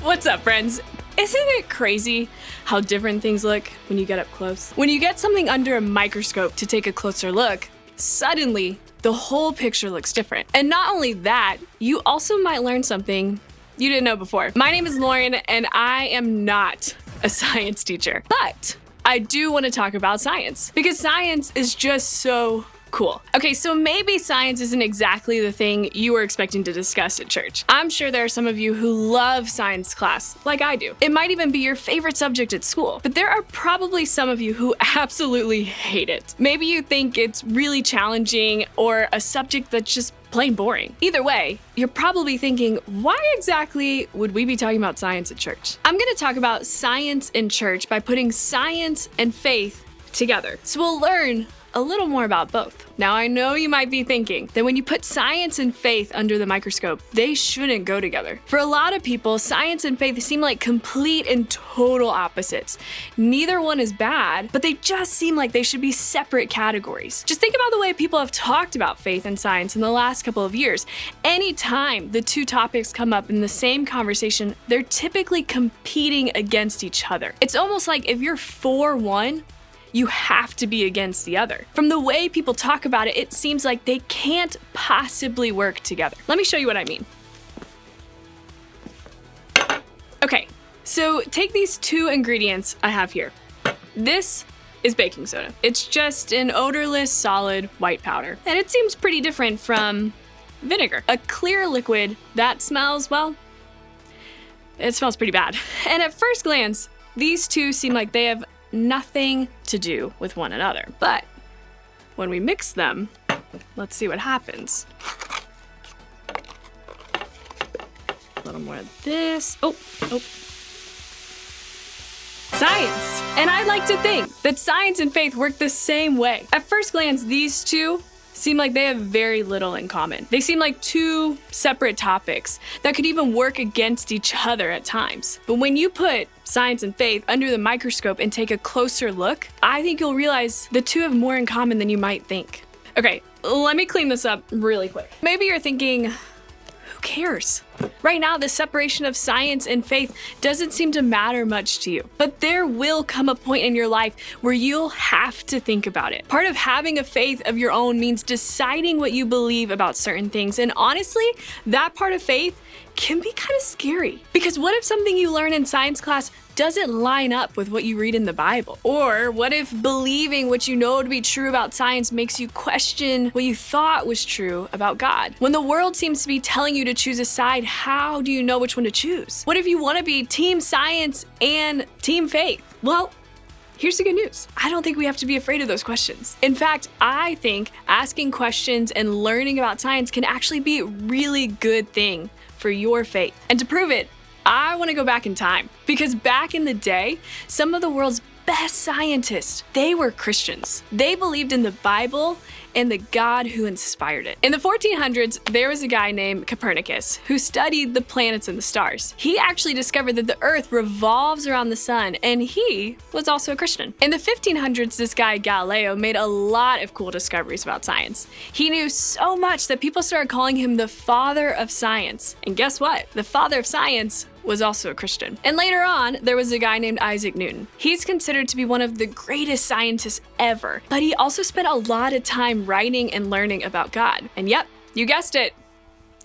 What's up, friends? Isn't it crazy how different things look when you get up close? When you get something under a microscope to take a closer look, suddenly the whole picture looks different. And not only that, you also might learn something you didn't know before. My name is Lauren, and I am not a science teacher, but I do want to talk about science because science is just so cool. Okay, so maybe science isn't exactly the thing you were expecting to discuss at church. I'm sure there are some of you who love science class, like I do. It might even be your favorite subject at school, but there are probably some of you who absolutely hate it. Maybe you think it's really challenging or a subject that's just plain boring. Either way, you're probably thinking, why exactly would we be talking about science at church? I'm gonna talk about science in church by putting science and faith together. So we'll learn a little more about both. Now, I know you might be thinking that when you put science and faith under the microscope, they shouldn't go together. For a lot of people, science and faith seem like complete and total opposites. Neither one is bad, but they just seem like they should be separate categories. Just think about the way people have talked about faith and science in the last couple of years. Anytime the two topics come up in the same conversation, they're typically competing against each other. It's almost like if you're for one, you have to be against the other. From the way people talk about it, it seems like they can't possibly work together. Let me show you what I mean. Okay, so take these two ingredients I have here. This is baking soda. It's just an odorless, solid white powder. And it seems pretty different from vinegar. A clear liquid that smells, well, it smells pretty bad. And at first glance, these two seem like they have nothing to do with one another. But when we mix them, let's see what happens. A little more of this. Oh. Science! And I like to think that science and faith work the same way. At first glance, these two seem like they have very little in common. They seem like two separate topics that could even work against each other at times. But when you put science and faith under the microscope and take a closer look, I think you'll realize the two have more in common than you might think. Okay, let me clean this up really quick. Maybe you're thinking, who cares? Right now, the separation of science and faith doesn't seem to matter much to you. But there will come a point in your life where you'll have to think about it. Part of having a faith of your own means deciding what you believe about certain things. And honestly, that part of faith can be kind of scary. Because what if something you learn in science class doesn't line up with what you read in the Bible? Or what if believing what you know to be true about science makes you question what you thought was true about God? When the world seems to be telling you to choose a side, how do you know which one to choose? What if you want to be team science and team faith? Well, here's the good news. I don't think we have to be afraid of those questions. In fact, I think asking questions and learning about science can actually be a really good thing for your faith. And to prove it, I want to go back in time, because back in the day, some of the world's best scientists, they were Christians. They believed in the Bible and the God who inspired it. In the 1400s, there was a guy named Copernicus who studied the planets and the stars. He actually discovered that the Earth revolves around the sun, and he was also a Christian. In the 1500s, this guy Galileo made a lot of cool discoveries about science. He knew so much that people started calling him the father of science. And guess what? The father of science was also a Christian. And later on, there was a guy named Isaac Newton. He's considered to be one of the greatest scientists ever, but he also spent a lot of time writing and learning about God. And yep, you guessed it,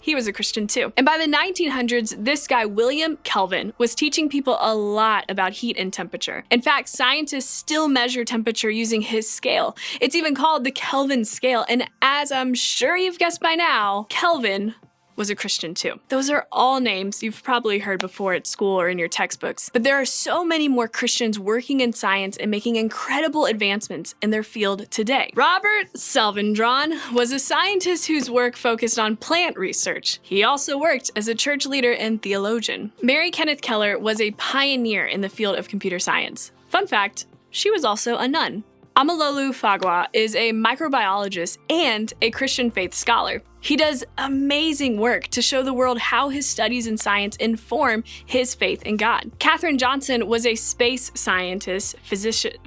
he was a Christian too. And by the 1900s, this guy, William Kelvin, was teaching people a lot about heat and temperature. In fact, scientists still measure temperature using his scale. It's even called the Kelvin scale. And as I'm sure you've guessed by now, Kelvin was a Christian too. Those are all names you've probably heard before at school or in your textbooks, but there are so many more Christians working in science and making incredible advancements in their field today. Robert Selvendron was a scientist whose work focused on plant research. He also worked as a church leader and theologian. Mary Kenneth Keller was a pioneer in the field of computer science. Fun fact, she was also a nun. Amalolu Fagwa is a microbiologist and a Christian faith scholar. He does amazing work to show the world how his studies in science inform his faith in God. Katherine Johnson was a space scientist, physicist.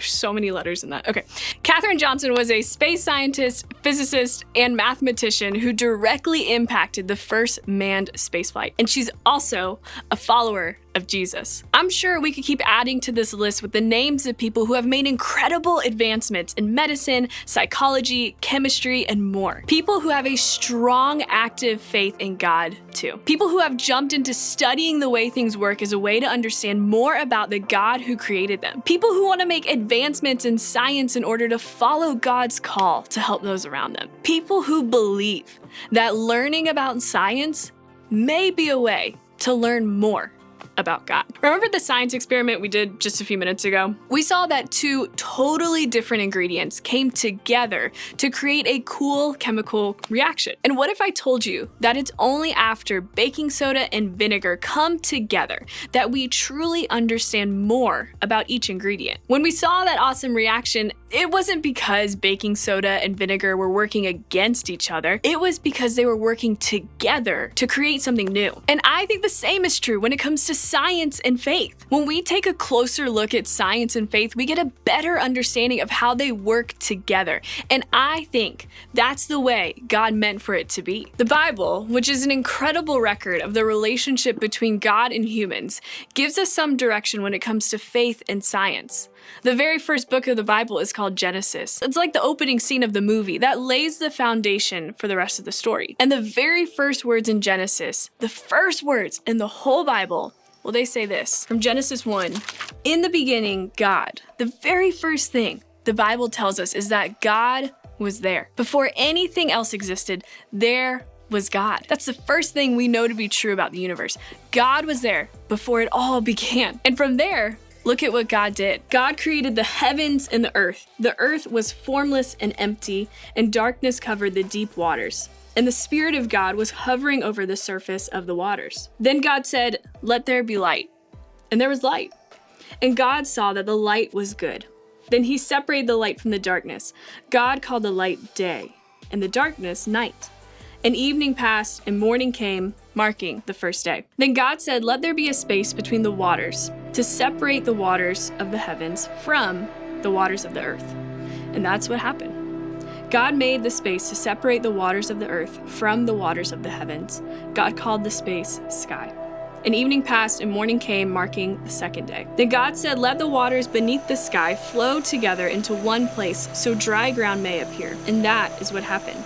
There's so many letters in that. Okay. Katherine Johnson was a space scientist, physicist, and mathematician who directly impacted the first manned spaceflight. And she's also a follower of Jesus. I'm sure we could keep adding to this list with the names of people who have made incredible advancements in medicine, psychology, chemistry, and more. People who have a strong, active faith in God, too. People who have jumped into studying the way things work as a way to understand more about the God who created them. People who want to make advancements in science in order to follow God's call to help those around them. People who believe that learning about science may be a way to learn more about God. Remember the science experiment we did just a few minutes ago? We saw that two totally different ingredients came together to create a cool chemical reaction. And what if I told you that it's only after baking soda and vinegar come together that we truly understand more about each ingredient? When we saw that awesome reaction, it wasn't because baking soda and vinegar were working against each other. It was because they were working together to create something new. And I think the same is true when it comes to science and faith. When we take a closer look at science and faith, we get a better understanding of how they work together. And I think that's the way God meant for it to be. The Bible, which is an incredible record of the relationship between God and humans, gives us some direction when it comes to faith and science. The very first book of the Bible is called Genesis. It's like the opening scene of the movie that lays the foundation for the rest of the story. And the very first words in Genesis, the first words in the whole Bible, well, they say this from Genesis 1, in the beginning, God. The very first thing the Bible tells us is that God was there. Before anything else existed, there was God. That's the first thing we know to be true about the universe. God was there before it all began. And from there, look at what God did. God created the heavens and the earth. The earth was formless and empty, and darkness covered the deep waters. And the Spirit of God was hovering over the surface of the waters. Then God said, "Let there be light." And there was light. And God saw that the light was good. Then he separated the light from the darkness. God called the light day, and the darkness night. And evening passed, and morning came, marking the first day. Then God said, "Let there be a space between the waters, to separate the waters of the heavens from the waters of the earth." And that's what happened. God made the space to separate the waters of the earth from the waters of the heavens. God called the space sky. And evening passed and morning came, marking the second day. Then God said, "Let the waters beneath the sky flow together into one place, so dry ground may appear." And that is what happened.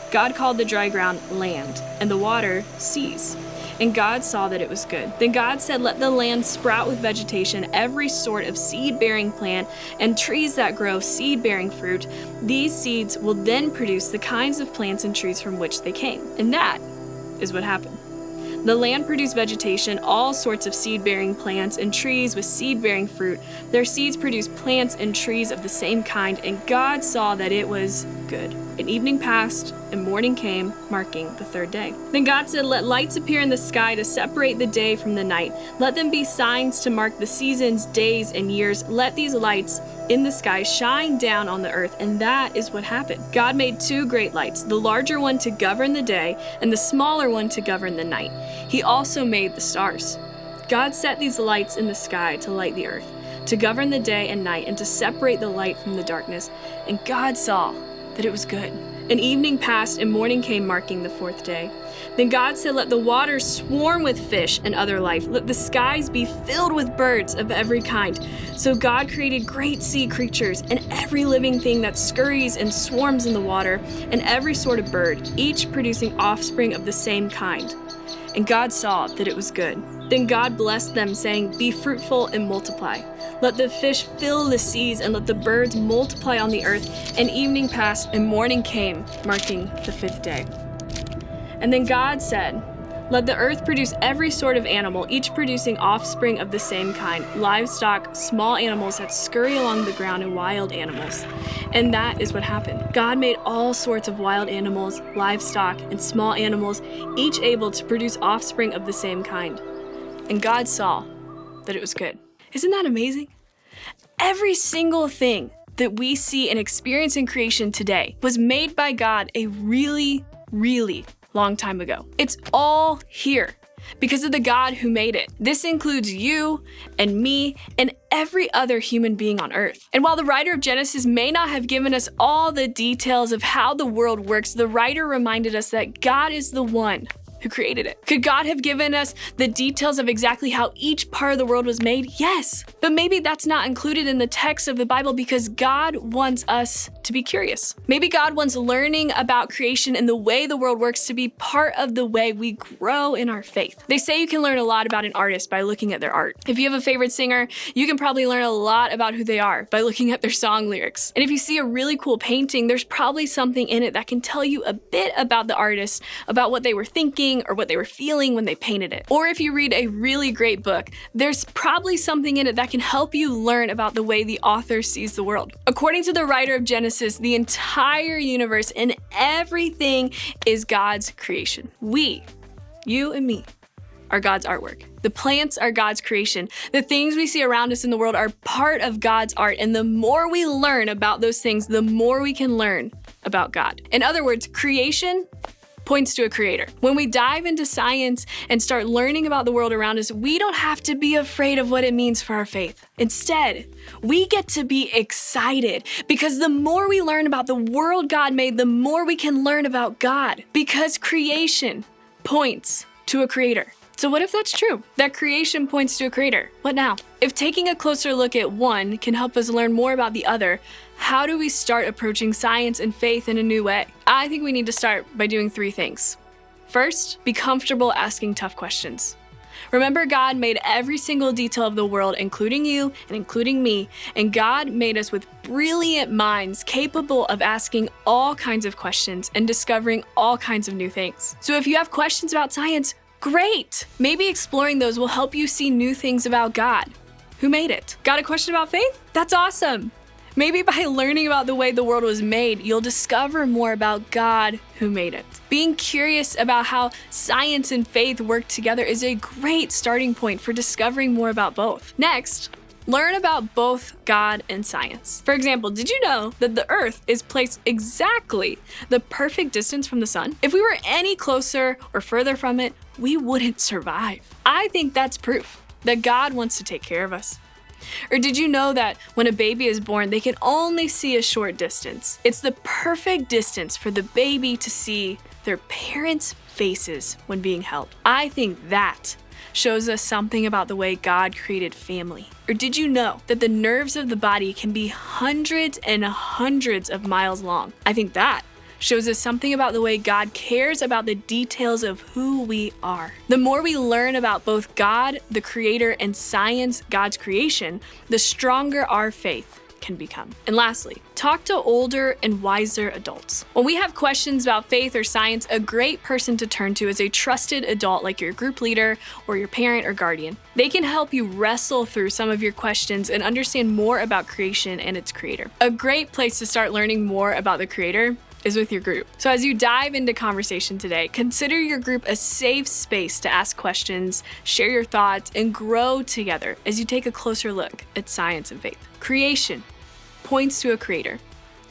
God called the dry ground land, and the water seas. And God saw that it was good. Then God said, "Let the land sprout with vegetation, every sort of seed-bearing plant, and trees that grow seed-bearing fruit. These seeds will then produce the kinds of plants and trees from which they came." And that is what happened. The land produced vegetation, all sorts of seed-bearing plants and trees with seed-bearing fruit. Their seeds produced plants and trees of the same kind, and God saw that it was good. And evening passed, and morning came, marking the third day. Then God said, "Let lights appear in the sky to separate the day from the night. Let them be signs to mark the seasons, days, and years. Let these lights in the sky shine down on the earth." And that is what happened. God made two great lights, the larger one to govern the day, and the smaller one to govern the night. He also made the stars. God set these lights in the sky to light the earth, to govern the day and night, and to separate the light from the darkness. And God saw that it was good. And evening passed, and morning came, marking the fourth day. Then God said, "Let the waters swarm with fish and other life. Let the skies be filled with birds of every kind." So God created great sea creatures and every living thing that scurries and swarms in the water, and every sort of bird, each producing offspring of the same kind. And God saw that it was good. Then God blessed them, saying, "Be fruitful and multiply. Let the fish fill the seas, and let the birds multiply on the earth." And evening passed, and morning came, marking the fifth day. And then God said, "Let the earth produce every sort of animal, each producing offspring of the same kind, livestock, small animals that scurry along the ground, and wild animals." And that is what happened. God made all sorts of wild animals, livestock, and small animals, each able to produce offspring of the same kind. And God saw that it was good. Isn't that amazing? Every single thing that we see and experience in creation today was made by God a really, really long time ago. It's all here because of the God who made it. This includes you and me and every other human being on earth. And while the writer of Genesis may not have given us all the details of how the world works, the writer reminded us that God is the one who created it. Could God have given us the details of exactly how each part of the world was made? Yes. But maybe that's not included in the text of the Bible because God wants us to be curious. Maybe God wants learning about creation and the way the world works to be part of the way we grow in our faith. They say you can learn a lot about an artist by looking at their art. If you have a favorite singer, you can probably learn a lot about who they are by looking at their song lyrics. And if you see a really cool painting, there's probably something in it that can tell you a bit about the artist, about what they were thinking, or what they were feeling when they painted it. Or if you read a really great book, there's probably something in it that can help you learn about the way the author sees the world. According to the writer of Genesis, the entire universe and everything is God's creation. We, you and me, are God's artwork. The plants are God's creation. The things we see around us in the world are part of God's art, and the more we learn about those things, the more we can learn about God. In other words, creation points to a creator. When we dive into science and start learning about the world around us, we don't have to be afraid of what it means for our faith. Instead, we get to be excited because the more we learn about the world God made, the more we can learn about God, because creation points to a creator. So what if that's true? That creation points to a creator. What now? If taking a closer look at one can help us learn more about the other, how do we start approaching science and faith in a new way? I think we need to start by doing 3 things. First, be comfortable asking tough questions. Remember, God made every single detail of the world, including you and including me, and God made us with brilliant minds capable of asking all kinds of questions and discovering all kinds of new things. So if you have questions about science, great! Maybe exploring those will help you see new things about God. Who made it? Got a question about faith? That's awesome! Maybe by learning about the way the world was made, you'll discover more about God who made it. Being curious about how science and faith work together is a great starting point for discovering more about both. Next, learn about both God and science. For example, did you know that the Earth is placed exactly the perfect distance from the sun? If we were any closer or further from it, we wouldn't survive. I think that's proof that God wants to take care of us. Or did you know that when a baby is born, they can only see a short distance? It's the perfect distance for the baby to see their parents' faces when being held. I think that shows us something about the way God created family. Or did you know that the nerves of the body can be hundreds and hundreds of miles long? I think that shows us something about the way God cares about the details of who we are. The more we learn about both God, the creator, and science, God's creation, the stronger our faith can become. And lastly, talk to older and wiser adults. When we have questions about faith or science, a great person to turn to is a trusted adult like your group leader or your parent or guardian. They can help you wrestle through some of your questions and understand more about creation and its creator. A great place to start learning more about the creator is with your group. So as you dive into conversation today, consider your group a safe space to ask questions, share your thoughts, and grow together as you take a closer look at science and faith. Creation points to a creator.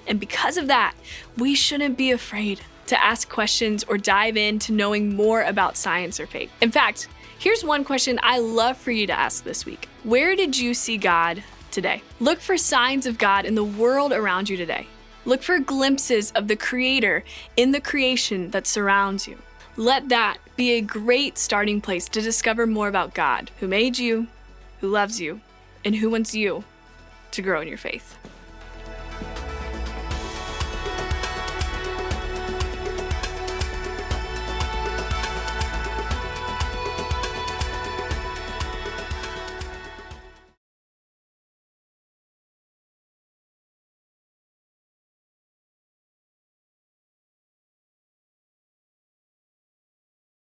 And because of that, we shouldn't be afraid to ask questions or dive into knowing more about science or faith. In fact, here's one question I love for you to ask this week. Where did you see God today? Look for signs of God in the world around you today. Look for glimpses of the Creator in the creation that surrounds you. Let that be a great starting place to discover more about God, who made you, who loves you, and who wants you to grow in your faith.